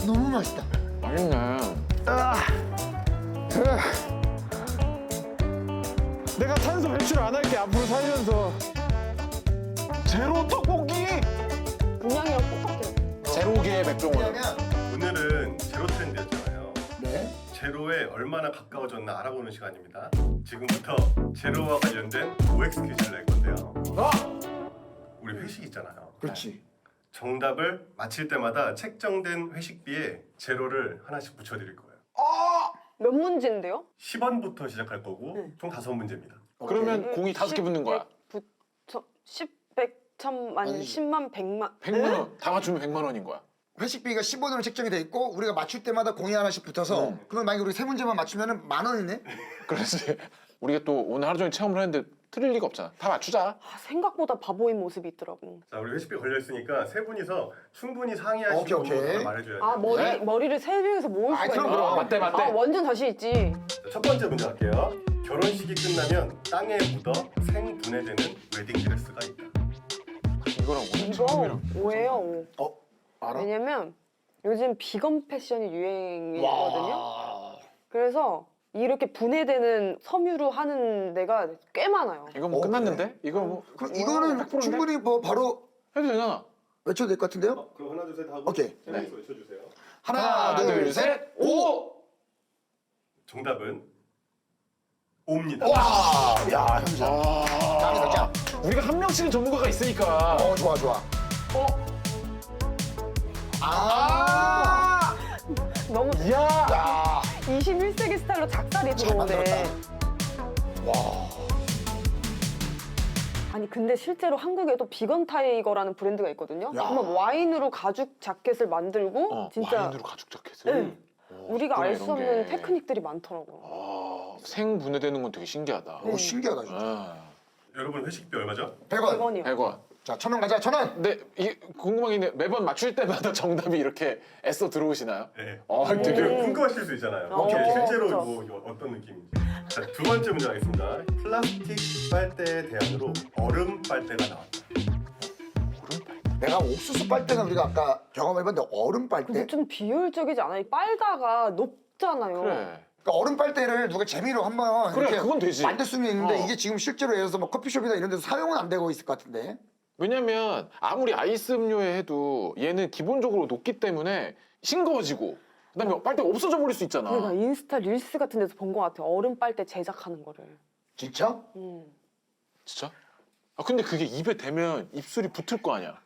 너무 맛있다. 맛있네. 내가 탄소 배출 안 할게 앞으로 살면서. 제로 떡볶이. 그냥이랑 똑같아요. 제로계의 백종원. 오늘은 제로 트렌드였잖아요. 네. 제로에 얼마나 가까워졌나 알아보는 시간입니다. 지금부터 제로와 관련된 OX 퀴즈를 낼 건데요. 우리 회식 있잖아요. 그렇지. 정답을 맞힐 때마다 책정된 회식비에 제로를 하나씩 붙여드릴 거예요. 몇 문제인데요? 10원부터 시작할 거고 총 5문제입니다. 그러면 공이 5개 붙는 거야. 10, 100, 1000만, 아니, 10만, 100만. 100만 원. 다 맞추면 100만 원인 거야. 회식비가 10원으로 책정이 돼 있고 우리가 맞출 때마다 공이 하나씩 붙어서 그러면 만약에 우리 3문제만 맞추면은 10,000원이네. 그렇지. 우리가 또 오늘 하루 종일 체험을 했는데 틀릴 리가 없잖아. 다 맞추자. 아, 생각보다 바보인 모습이 있더라고. 자, 우리 회식비 걸려있으니까 세 분이서 충분히 상의하시고 오케이. 말해줘야 돼요. 아, 머리를 세 명에서 모을 수가 그럼, 있나? 그럼. 맞대 맞대. 아, 완전 자신 있지. 자, 첫 번째 문제 갈게요. 결혼식이 끝나면 땅에 묻어 생분해되는 웨딩드레스가 있다. 이거랑 오늘 이거 처음이랑. 오예요, 오. 알아? 왜냐면 요즘 비건 패션이 유행이거든요. 와. 그래서 이렇게 분해되는 섬유로 하는 데가 꽤 많아요. 이거 뭐 끝났는데? 이거 뭐 그럼 이거는 100%인데? 충분히 뭐 바로 해도 되잖아. 외쳐도 될 것 같은데요? 그럼 하나 둘 셋 하고 오케이. 세 명이서 외쳐주세요. 하나, 둘, 셋, 오! 정답은 옵니다. 와! 야, 현자. 짱이다, 짱. 우리가 한 명씩은 전문가가 있으니까. 좋아, 좋아. 아! 너무 야. 야! 21세기 스타일로 작살이 잘 들어오네. 만들었다. 와. 아니 근데 실제로 한국에도 비건 타이거라는 브랜드가 있거든요. 야. 정말 와인으로 가죽 자켓을 만들고 진짜 와인으로 가죽 자켓을. 네. 우리가 알 수 이런 없는 게. 테크닉들이 많더라고요. 생분해되는 건 되게 신기하다. 오, 신기하다, 진짜. 아, 여러분 회식비 얼마죠? 100원. 100원이요. 100원. 자, 1,000원 가자, 1,000원. 근데 이게 궁금한 게 있는데 매번 맞출 때마다 정답이 이렇게 애써 들어오시나요? 네. 되게 궁금하실 수 있잖아요. 오케이. 실제로 그쵸. 뭐 이거 어떤 느낌인지. 자, 두 번째 문제 가겠습니다. 플라스틱 빨대에 대안으로 얼음 빨대가 나왔다. 내가 옥수수 빨대는 우리가 아까 경험해봤는데 얼음 빨대? 근데 좀 비효율적이지 않아요? 이 빨가가 높잖아요. 그래. 그러니까 얼음 빨대를 누가 재미로 한번 그래, 이렇게 그건 되지. 만들 수는 있는데 어. 이게 지금 실제로 예를 들어서 뭐 커피숍이나 이런 데서 사용은 안 되고 있을 것 같은데. 왜냐면 아무리 아이스 음료에 해도 얘는 기본적으로 녹기 때문에 싱거워지고 그다음에 빨대가 없어져 버릴 수 있잖아. 그래, 나 인스타 릴스 같은 데서 본 것 같아. 얼음 빨대 제작하는 거를. 진짜? 진짜? 아 근데 그게 입에 대면 입술이 붙을 거 아니야.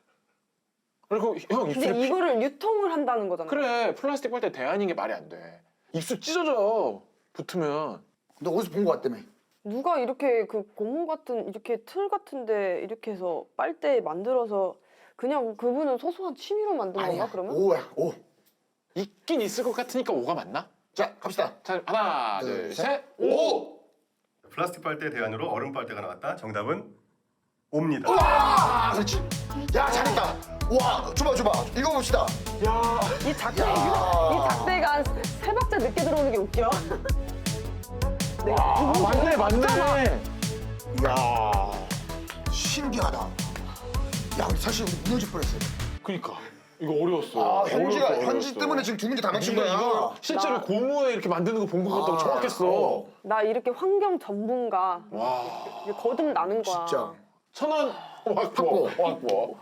그리고 형 근데 입술에 이거를 유통을 한다는 거잖아. 그래 플라스틱 빨대 대안인 게 말이 안 돼. 입술 찢어져 붙으면. 너 어디서 본 것 같다며. 누가 이렇게 그 고무 같은 이렇게 틀 같은데 이렇게 해서 빨대 만들어서 그냥 그분은 소소한 취미로 만든 건가 그러면? 오야, 오. 있긴 있을 것 같으니까 5가 맞나? 자, 갑시다. 자 하나 둘, 둘 셋. 셋. 오! 플라스틱 빨대에 대안으로 얼음 빨대가 나왔다. 정답은 옵니다. 와, 그렇지. 야, 잘했다. 와, 줘봐. 읽어봅시다. 야. 이 작대 야. 이 작대가 한 세 박자 늦게 들어오는 게 웃겨. 네, 아, 맞네 맞네. 야, 신기하다. 야, 근데 사실 우리 무너질 뻔했어. 그니까 이거 어려웠어. 아, 현지 어려웠어. 때문에 지금 두 문제 다 맞춘 네가 거야. 이걸 실제로 나- 고무에 이렇게 만드는 거 본 것 같다고 정확했어. 나 이렇게 환경 전문가 와. 이제 거듭 나는 거야. 진짜. 1,000원 확보. 확보.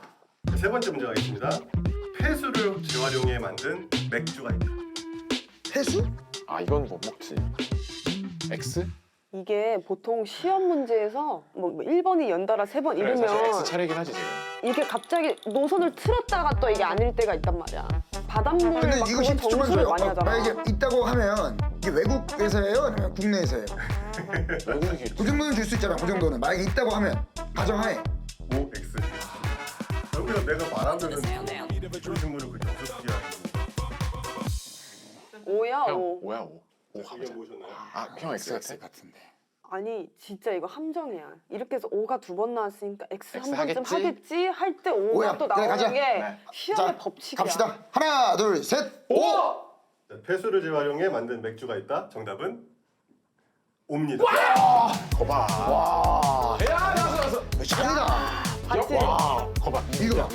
세 번째 문제 가겠습니다. 폐수를 재활용해 만든 맥주가 있다. 폐수? 아 이건 못 먹지. X? 이게 보통 시험 문제에서 뭐 1번이 연달아 3번 그래, 사실 이러면 X 차례긴 하지 지금. 이게 갑자기 노선을 틀었다가 또 이게 아닐 때가 있단 말이야. 바닷물 근데 막 이거 그거 힌트 좀 정수를 줘요. 많이 하잖아. 만약에 있다고 하면 이게 외국에서예요? 아니면 국내에서예요? 외국이겠지. 그 정도는 줄 수 있잖아. 그 정도는. 만약에 있다고 하면 가정하에. OX. 여기서 내가 말하면은 조심물을 그렇게 어떻게 하고. 오야 형 오. 5야 5. 5 이게 가보자. 뭐셨나요? 아형 X 같아? 같은데. 아니 진짜 이거 함정이야. 이렇게 해서 오가 2번 나왔으니까 X X 한 번쯤 하겠지? 하겠지 할 때 오야, 오가 또 그래, 나오는 가자. 게 네. 시험의 법칙이야. 갑시다. 하나, 둘, 셋. 오! 자, 폐수를 재활용해 만든 맥주가 있다. 정답은 옵니다. 거봐. 와. 야 나왔어. 짱이다. 봤지? 와. 거봐. 이거 봐.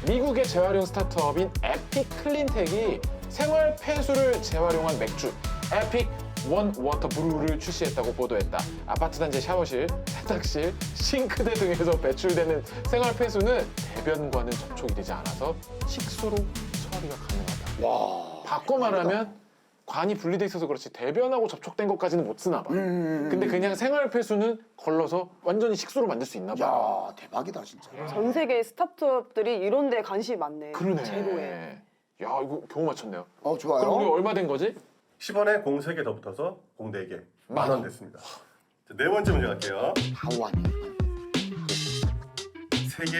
미국의 재활용 스타트업인 에픽 클린텍이 생활 폐수를 재활용한 맥주 에픽 원 워터 브루를 출시했다고 보도했다. 아파트 단지 샤워실, 세탁실, 싱크대 등에서 배출되는 생활 폐수는 대변과는 접촉이 되지 않아서 식수로 처리가 가능하다. 와. 바꿔 말하면 관이 분리돼 있어서 그렇지 대변하고 접촉된 것까지는 못 쓰나 봐. 근데 그냥 생활 폐수는 걸러서 완전히 식수로 만들 수 있나 봐. 야, 대박이다 진짜. 전 세계 스타트업들이 이런 데 관심이 많네. 그러네. 제로에. 야, 이거 겨우 맞췄네요. 좋아요. 그럼 우리 얼마 된 거지? 10원에 공 3개 더 붙어서 공 4개. 만 10,000원 원. 됐습니다. 자, 네 번째 문제 갈게요. 바보 아니야. 세계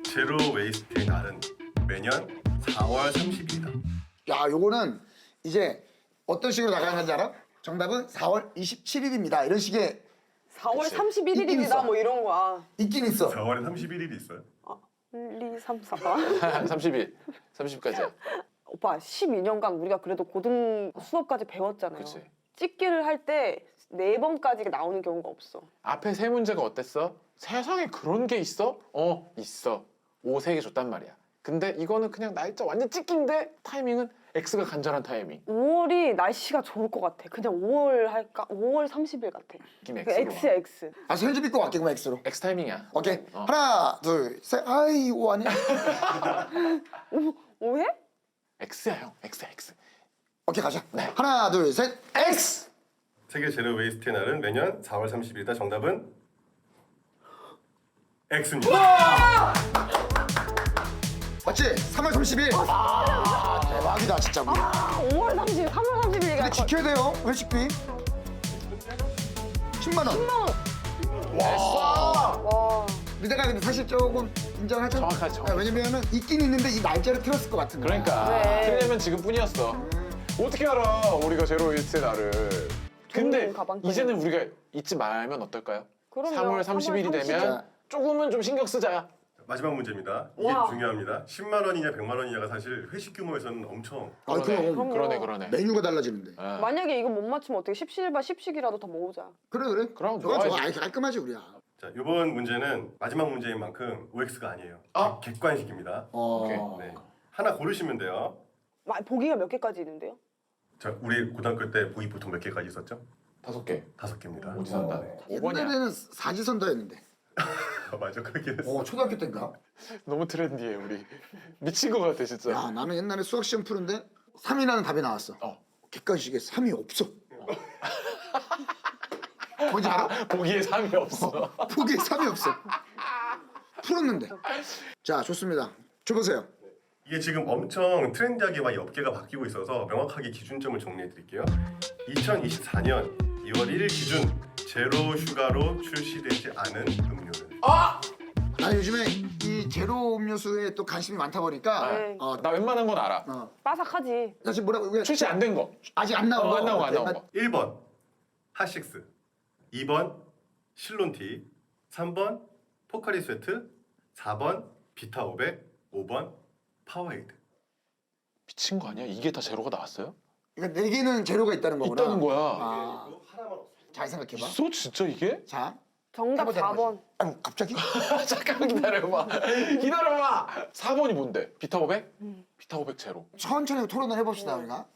제로 웨이스트의 날은 매년 4월 30일이다. 야, 요거는 이제 어떤 식으로 나가는 건지 알아? 정답은 4월 27일입니다. 이런 식의 4월 그치. 있긴 있어. 31일이다 뭐 이런 거야. 있긴 있어. 4월에 31일이 있어요. 1, 2, 3, 4. 30일, 30까지야. 오빠 12년간 우리가 그래도 고등 수업까지 배웠잖아요. 그치. 찍기를 할 때 4번까지 나오는 경우가 없어. 앞에 세 문제가 어땠어? 세상에 그런 게 있어? 있어. 5, 3개 줬단 말이야. 근데 이거는 그냥 날짜 완전 찍기인데 타이밍은 X가 간절한 타이밍. 5월이 날씨가 좋을 것 같아. 그냥 5월 할까? 5월 30일 같아. 느낌 그 X로. X야 X. 현지 믿고 갈게 그럼 X로. X 타이밍이야. 오케이. 어. 하나, 둘, 셋. 아이, 오 아니야? 5회? X야 형. X야 X. 오케이, 가자. 네. 하나, 둘, 셋. X. 세계 제로 웨이스트의 날은 매년 4월 30일이다. 정답은 X입니다. 맞지? 3월 30일. 대박이다 진짜. 우리. 5월 30일, 3월 30일 근데 얘기할 거. 지켜야 돼요. 회식비. 10만 원. 10만 원. 와. 와. 근데 내가 근데 사실 조금 인정하죠. 정확하죠. 왜냐면은 있긴 있는데 이 날짜를 틀었을 것 같은 거야. 그러니까 네. 틀리면 지금뿐이었어. 어떻게 알아? 우리가 제로 웨이스트의 날을. 근데 좋은 가방끈이. 이제는 우리가 잊지 말면 어떨까요? 그럼요. 3월 30일이 30일. 되면 조금은 좀 신경 쓰자. 마지막 문제입니다. 이게 와. 중요합니다. 10만 원이냐 100만 원이냐가 사실 회식 규모에서는 엄청 아, 그러네. 그럼 그러네. 메뉴가 달라지는데. 아. 만약에 이거 못 맞추면 어떻게 17바 10식이라도 더 모으자. 그래. 그럼 좋아. 좋아야지. 아이, 깔끔하지 우리야. 자, 이번 문제는 마지막 문제인 만큼 OX가 아니에요. 아. 객관식입니다. 오케이. 네. 하나 고르시면 돼요. 보기가 몇 개까지 있는데요? 자, 우리 고등학교 때 보기 보통 몇 개까지 있었죠? 5개. 5개입니다. 어디 산다? 5번이야. 옛날에는 사지선다였는데. 맞아, 그렇게 됐어. 초등학교 때인가? 너무 트렌디해 우리. 미친 것 같아 진짜. 야, 나는 옛날에 수학 시험 푸는데 3이라는 답이 나왔어. 객관식에 3이 없어. 뭔지 알아? 보기에 3이 없어. 보기에 3이 없어. 풀었는데. 자, 좋습니다. 줘보세요. 이게 지금 엄청 트렌디하게 막 업계가 바뀌고 있어서 명확하게 기준점을 정리해 드릴게요. 2024년 2월 1일 기준 제로 슈가로 출시되지 않은 음료는 나 요즘에 이 제로 음료수에 또 관심이 많다 보니까 네. 나 웬만한 건 알아. 빠삭하지. 나 지금 뭐라고 그냥 출시 안 된 거. 아직 안 나온 거. 안 나온 거. 1번 핫식스, 2번 실론티, 3번 포카리 스웨트, 4번 비타 500, 5번 파워에이드. 미친 거 아니야? 이게 다 제로가 나왔어요? 그러니까 4개는 제로가 있다는 거구나. 있다는 거야. 아, 하나만 없어. 잘 생각해봐. 있어 진짜 이게? 자, 정답 해보자는 4번. 아유, 갑자기? 잠깐만 기다려봐. 기다려봐. 4번이 뭔데? 비타 500? 비타 500 제로. 천천히 토론을 해봅시다 우리가.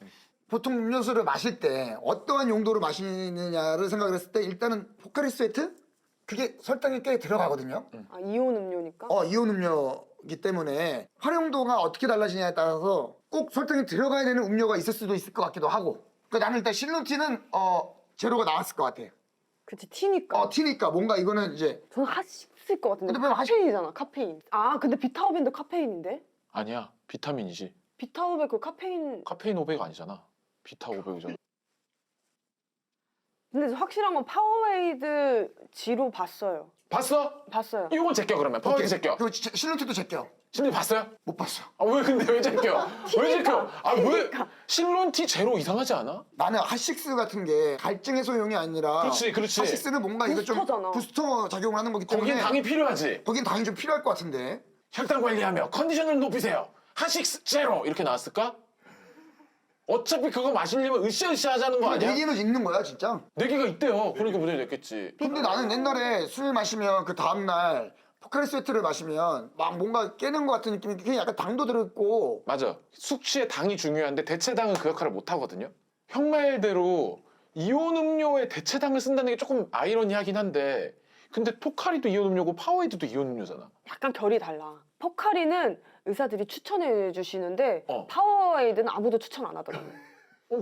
보통 음료수를 마실 때 어떠한 용도로 마시느냐를 생각을 했을 때 일단은 포카리 스웨트? 그게 설탕이 꽤 들어가거든요. 이온 음료니까. 이온 음료이기 때문에 활용도가 어떻게 달라지냐에 따라서 꼭 설탕이 들어가야 되는 음료가 있을 수도 있을 것 같기도 하고. 그러니까 나는 일단 실론티는 제로가 나왔을 것 같아. 그치 티니까. 티니까 뭔가 이거는 이제 저는 핫식스일 것 같은데. 근데 왜 카페인이잖아 카페인. 근데 비타오벤도 카페인인데? 아니야. 비타민이지. 비타오벤 그 카페인. 카페인 500 아니잖아. 비타 500이잖아. 근데 확실한 건 파워에이드 지로 봤어요. 봤어? 봤어요. 이건 제껴 그러면. 파워에이드 제껴. 그리고 실론티도 제껴. 심리 봤어요? 못 봤어. 왜 근데 왜 제껴? 왜 제껴? 왜? 실론티 제로 이상하지 않아? 나는 핫식스 같은 게 갈증 해소용이 아니라 그렇지. 핫식스는 뭔가 이거 좀 부스터잖아. 부스터 작용을 하는 거기 때문에 거긴 당이 필요하지. 거긴 당이 좀 필요할 것 같은데. 혈당 관리하며 컨디션을 높이세요. 핫식스 제로 이렇게 나왔을까? 어차피 그거 마시려면 으쌰으쌰 하자는 거 아니야? 4개는 있는 거야 진짜. 4개가 있대요. 그러니까 문제 냈겠지. 근데 나는 옛날에 술 마시면 그 다음날 포카리 스웨트를 마시면 막 뭔가 깨는 것 같은 느낌이 그냥 약간 당도 들어있고 맞아. 숙취에 당이 중요한데 대체당은 그 역할을 못 하거든요. 형 말대로 이온 음료에 대체당을 쓴다는 게 조금 아이러니하긴 한데 근데 포카리도 이온 음료고 파워에이드도 이온 음료잖아. 약간 결이 달라. 포카리는 의사들이 추천해 주시는데 어. 파워에이드는 아무도 추천 안 하더라고.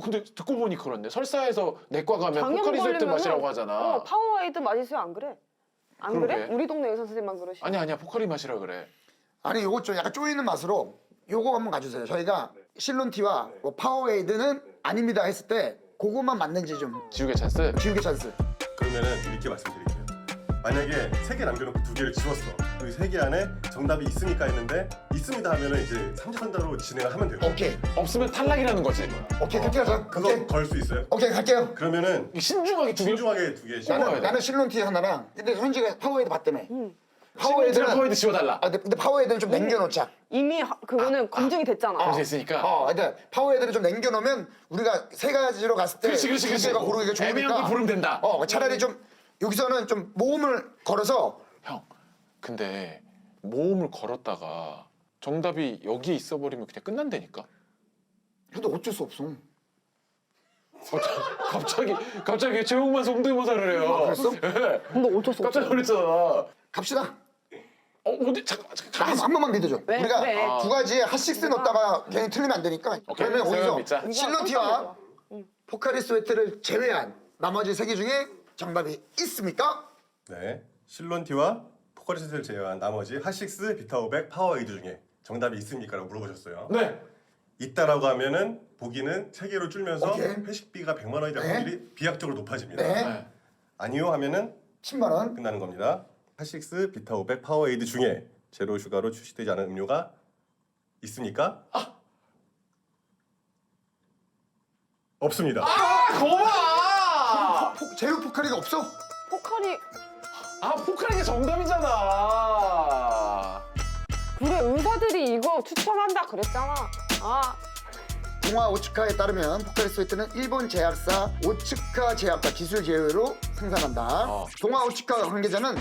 근데 듣고 보니 그렇네. 설사해서 내과 가면 장염 포카리 스웨트 걸리면은 마시라고 하잖아. 파워에이드 마시세요 안 그래? 안 그래? 그러게. 우리 동네 의사 선생님만 그러시. 아니야 포카리 마시라 그래. 아니 요거 좀 약간 쪼이는 맛으로 요거 한번 가주세요. 저희가 실론티와 뭐 파워에이드는 아닙니다 했을 때 그것만 맞는지 좀 지우개 찬스. 지우개 찬스. 그러면은 이렇게 말씀드릴게요. 만약에 3개 남겨놓고 2개를 지웠어. 그 3개 안에 정답이 있으니까 했는데 있습니다 하면은 이제 삼지선다로 진행을 하면 돼요. 오케이 없으면 탈락이라는 거지. 오케이 그렇게 하자. 그거 오케이 걸 수 있어요? 오케이 갈게요. 그러면은 신중하게 두 개. 신중하게 2개 뽑아야 돼. 나는 실론티 하나랑 근데 현지가 파워에이드 봤다며. 파워에이드 파워에이드는 지워달라. 근데 파워에이드는 좀 남겨놓자. 이미 그거는 검증이 됐잖아. 그럴 수 있으니까. 근데 파워에이드를 좀 남겨놓으면 우리가 3가지로 갔을 때 그렇지. 개가 고르기가 좋으니까. 애매한 거 고르면 된다. 차라리 좀 여기서는 좀 모험을 걸어서 형, 근데 모험을 걸었다가 정답이 여기에 있어버리면 그냥 끝난다니까. 근데 어쩔 수 없어. 갑자기 제목만 성대모사를 해요. 그랬어? 예. 근데 어쩔 수 깜짝 없어. 놀랐잖아. 갑시다. 어디 잠깐. 한 번만 믿어줘. 왜? 우리가 그래. 2가지에 핫식스 넣었다가 괜히 틀리면 안 되니까. 오케이, 그러면 세금 믿자. 어디서 실론티와 포카리 스웨트를 제외한 나머지 3개 중에 정답이 있습니까? 네. 실론티와 포카리 스웨트를 제외한 나머지 핫식스, 비타오백, 파워에이드 중에 정답이 있습니까라고 물어보셨어요. 네. 있다라고 하면은 보기는 3개로 줄면서 오케이. 회식비가 100만 원이 될 네. 확률이 비약적으로 높아집니다. 네. 네. 아니요 하면은 10만 원. 끝나는 겁니다. 핫식스, 비타오백, 파워에이드 중에 제로 슈가로 출시되지 않은 음료가 있습니까? 없습니다. 거봐. 제로 포카리가 없어? 포카리 포카리가 정답이잖아. 그래 의사들이 이거 추천한다 그랬잖아. 동아 오츠카에 따르면 포카리 스웨트는 일본 제약사 오츠카 제약과 기술 제휴로 생산한다. 동아 오츠카 관계자는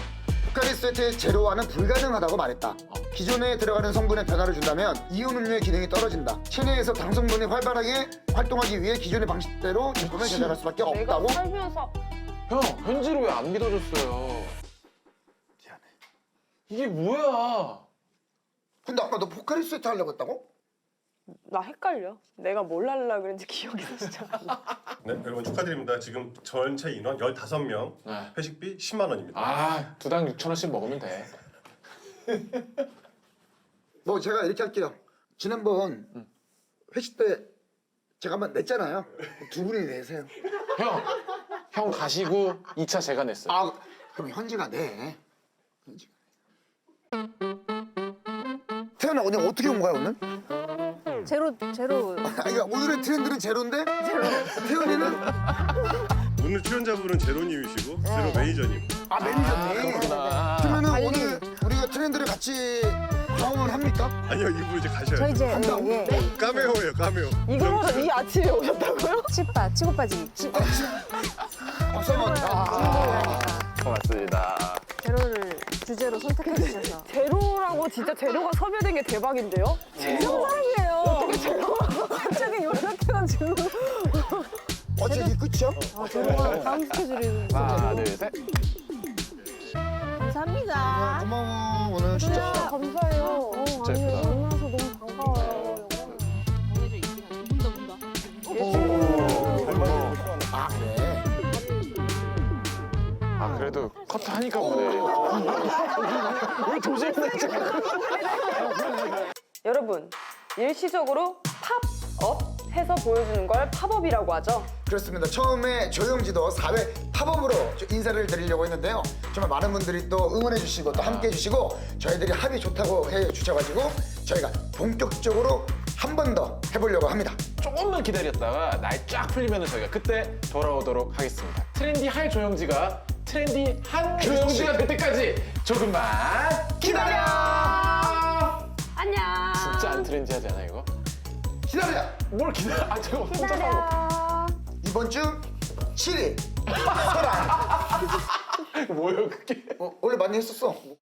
포카리 스웨트의 제로화는 불가능하다고 말했다. 기존에 들어가는 성분에 변화를 준다면 이온 음료의 기능이 떨어진다. 체내에서 당 성분이 활발하게 활동하기 위해 기존의 방식대로 제품을 제작할 수밖에 내가 없다고. 살면서 형, 현지로 왜 안 믿어줬어요? 미안해. 이게 뭐야? 근데 아까 너 포카리 스웨트 하려고 했다고? 나 헷갈려. 내가 뭘 하려고 그랬는지 기억이 나지 않아. 네, 여러분 축하드립니다. 지금 전체 인원 15명, 네. 회식비 10만 원입니다. 두당 6,000원씩 먹으면 돼. 뭐 제가 이렇게 할게요. 지난번 회식 때 제가 한번 냈잖아요. 2분이 내세요. 형 가시고 2차 제가 냈어요. 그럼 현지가 내. 현지가. 태연아 오늘 어떻게 온 거야 오늘? 제로 그러니까 오늘의 트렌드는 제로인데 태연이는 오늘 출연자분은 제로님이시고 제로 매니저님. 매니저님. 그렇구나. 그러면은 달리. 오늘 우리가 트렌드를 같이 경험을 합니까? 아니요, 이분 이제 가셔야 저 돼요. 이제 예. 까메오예요, 까메오. 이거보다 이 아침에 오셨다고요? 치고 빠지기. 박성원. 고맙습니다. 제로를 주제로 선택해 주셔서. 제로라고 진짜 제로가 섭외된 게 대박인데요? 제로 사람이에요. 어떻게 제로가 갑자기 연락해가지고. 어째 이게 끝이야? 제로가 다음 스케줄이. 하나, 둘, 셋. 감사합니다. 고마워 오늘 진짜. 감사해요. 진짜 예쁘다. 만나서 너무 반가워요. 그래. 그래도 커트 하니까 보네. 왜 조심해? 여러분, 일시적으로 팝업 해서 보여주는 걸 팝업이라고 하죠. 그렇습니다. 처음에 조영지도 4회 팝업으로 인사를 드리려고 했는데요. 정말 많은 분들이 또 응원해 주시고 또 함께 해 주시고 저희들이 합이 좋다고 해 주셔가지고 저희가 본격적으로 한 번 더 해보려고 합니다. 조금만 기다렸다가 날 쫙 풀리면 저희가 그때 돌아오도록 하겠습니다. 트렌디 할 조영지가 트렌디 한 조영지가 될 때까지 조금만 기다려! 안녕. 진짜 안 트렌디하지 않아 이거? 기다려! 뭘 기다려? 제가 혼자 사고. 이번 주 7일 설악. 뭐예요 그게? 원래 많이 했었어.